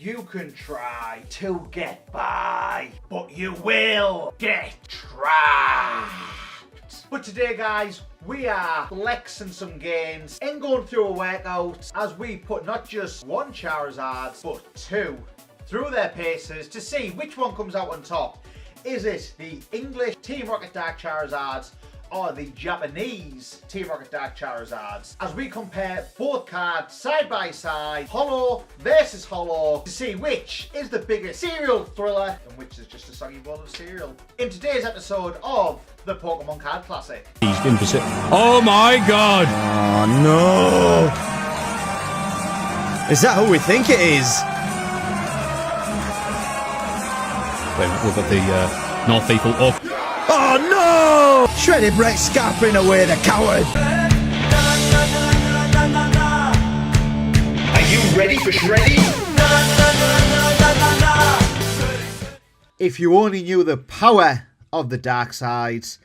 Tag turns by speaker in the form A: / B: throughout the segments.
A: You can try to get by, but you will get trapped. But today, guys, we are flexing some gains and going through a workout as we put not just one Charizard, but two through their paces to see which one comes out on top. Is it the English Team Rocket Dark Charizards or the Japanese Team Rocket Dark Charizards? As we compare both cards side by side, Holo versus Holo, to see which is the biggest cereal thriller and which is just a soggy bowl of cereal. In today's episode of the Pokemon Card Classic.
B: He's been oh my god!
C: Oh no! Is that who we think it is?
B: We've got the North people up.
C: Oh no! Shreddy Brett scarping away the coward!
A: Are you ready for Shreddy? If you only knew the power of the dark sides.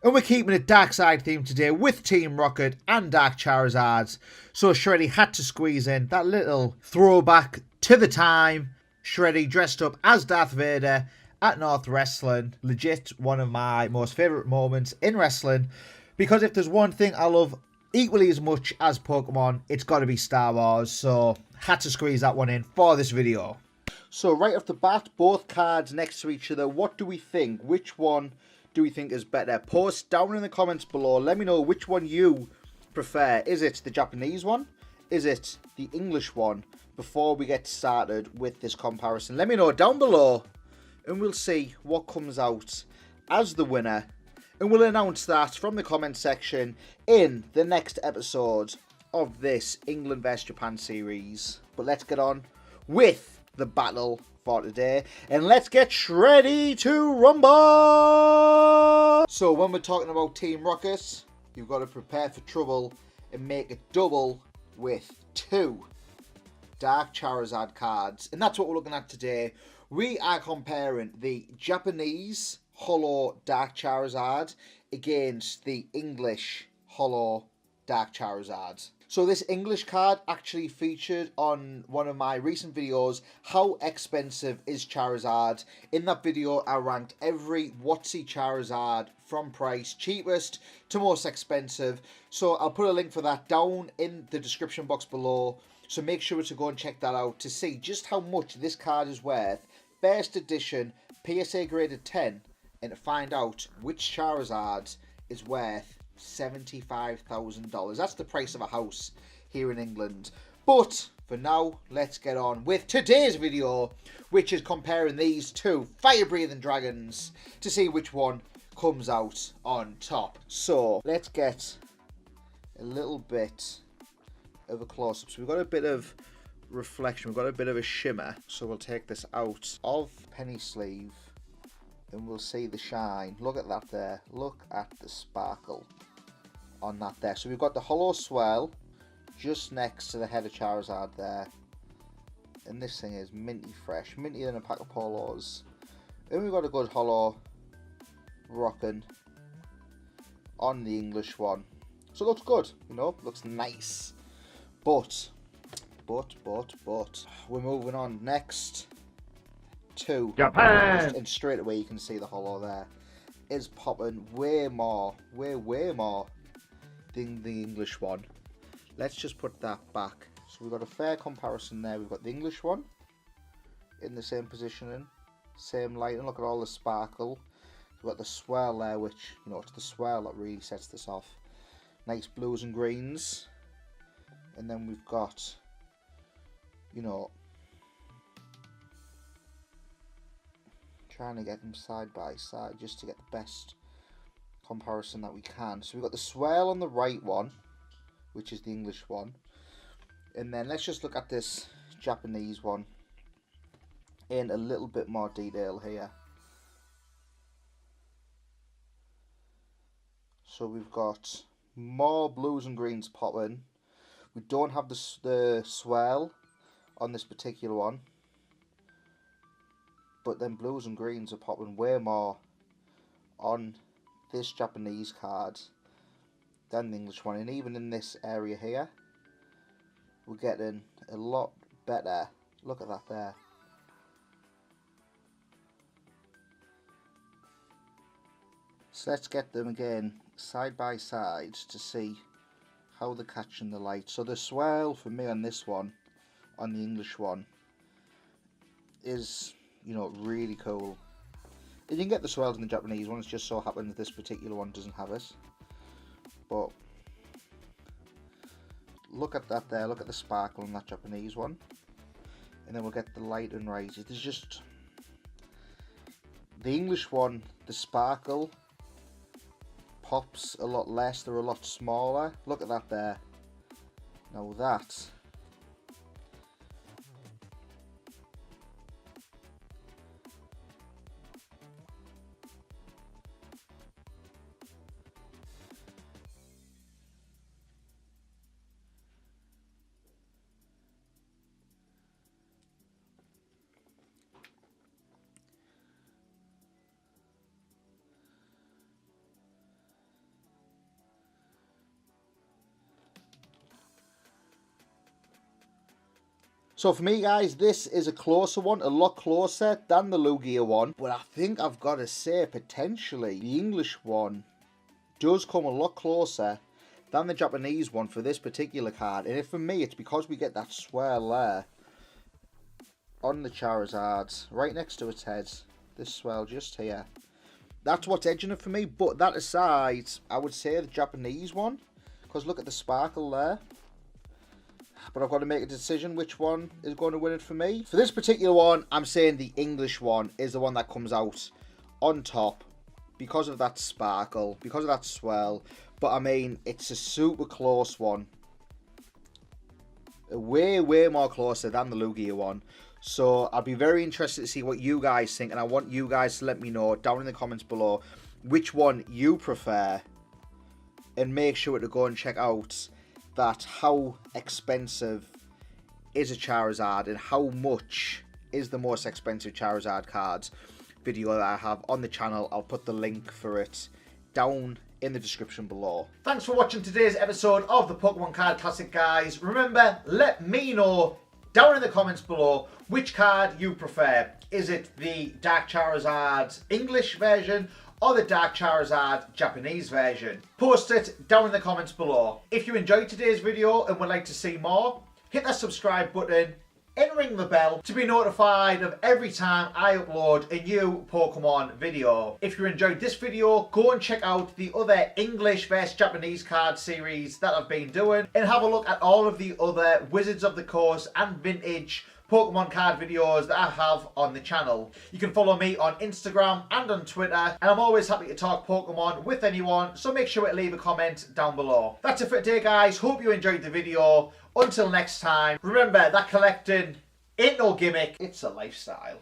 A: And we're keeping a dark side theme today with Team Rocket and Dark Charizards. So Shreddy had to squeeze in that little throwback to the time. Shreddy dressed up as Darth Vader at North Wrestling. Legit one of my most favourite moments in wrestling. Because if there's one thing I love equally as much as Pokemon, it's got to be Star Wars. So had to squeeze that one in for this video. So right off the bat, both cards next to each other. What do we think? Which one do we think is better? Post down in the comments below. Let me know which one you prefer. Is it the Japanese one? Is it the English one? Before we get started with this comparison, let me know down below and we'll see what comes out as the winner. And we'll announce that from the comment section in the next episode of this England vs Japan series. But let's get on with the battle for today. And let's get ready to rumble! So when we're talking about Team Rocket, you've got to prepare for trouble and make it double with two Dark Charizard cards. And that's what we're looking at today. We are comparing the Japanese Holo Dark Charizard against the English Holo Dark Charizard. So this English card actually featured on one of my recent videos, How Expensive is Charizard? In that video, I ranked every WotC Charizard from price cheapest to most expensive. So I'll put a link for that down in the description box below. So make sure to go and check that out to see just how much this card is worth. First edition, PSA graded 10. And to find out which Charizard is worth $75,000. That's the price of a house here in England. But for now, let's get on with today's video, which is comparing these two fire-breathing dragons to see which one comes out on top. So let's get a little bit of a close-up. So we've got a bit of reflection, we've got a bit of a shimmer. So we'll take this out of penny sleeve and we'll see the shine. Look at that there. Look at the sparkle on that there. So we've got the Holo swell just next to the head of Charizard there. And this thing is minty fresh. Mintier than a pack of Polos. And we've got a good Holo rocking on the English one. So it looks good, you know, looks nice. But we're moving on next to Japan.
C: And straight away you can see the Holo there is popping way more than the English one. Let's just put that back. So we've got a fair comparison there. We've got the English one in the same positioning, same lighting. Look at all the sparkle. We've got the swirl there, which, you know, it's the swirl that really sets this off. Nice blues and greens. And then we've got, you know, trying to get them side by side just to get the best comparison that we can. So we've got the swirl on the right one, which is the English one. And then let's just look at this Japanese one in a little bit more detail here. So we've got more blues and greens popping. We don't have the swirl on this particular one, but then blues and greens are popping way more on this Japanese card than the English one. And even in this area here, we're getting a lot better. Look at that there. So let's get them again side by side to see how they're catching the light. So the swirl for me on this one, on the English one, is, you know, really cool. And you can get the swirls in the Japanese one, it just so happens this particular one doesn't have it. But look at that there, look at the sparkle on that Japanese one. And then we'll get the light and rises. There's just, the English one, the sparkle pops a lot less, they're a lot smaller. Look at that there. Now that, so for me guys, this is a closer one, a lot closer than the Lugia one. But I think I've got to say, potentially, the English one does come a lot closer than the Japanese one for this particular card. And if for me, it's because we get that swirl there on the Charizard, right next to its head. This swirl just here. That's what's edging it for me. But that aside, I would say the Japanese one, because look at the sparkle there. But I've got to make a decision which one is going to win it for me. For this particular one, I'm saying the English one is the one that comes out on top because of that sparkle, because of that swirl. But I mean, it's a super close one. Way, way more closer than the Lugia one. So I'd be very interested to see what you guys think. And I want you guys to let me know down in the comments below which one you prefer. And make sure to go and check out that how expensive is a Charizard and how much is the most expensive Charizard cards video that I have on the channel. I'll put the link for it down in the description below. Thanks for watching today's episode of the Pokemon Card Classic, guys. Remember, let me know down in the comments below which card you prefer. Is it the Dark Charizard English version or the Dark Charizard Japanese version? Post it down in the comments below. If you enjoyed today's video and would like to see more, hit that subscribe button and ring the bell to be notified of every time I upload a new Pokemon video. If you enjoyed this video, go and check out the other English vs Japanese card series that I've been doing, and have a look at all of the other Wizards of the Coast and vintage Pokemon card videos that I have on the channel. You can follow me on Instagram and on Twitter, and I'm always happy to talk Pokemon with anyone, so make sure to leave a comment down below. That's it for today, guys. Hope you enjoyed the video. Until next time, remember that collecting ain't no gimmick, it's a lifestyle.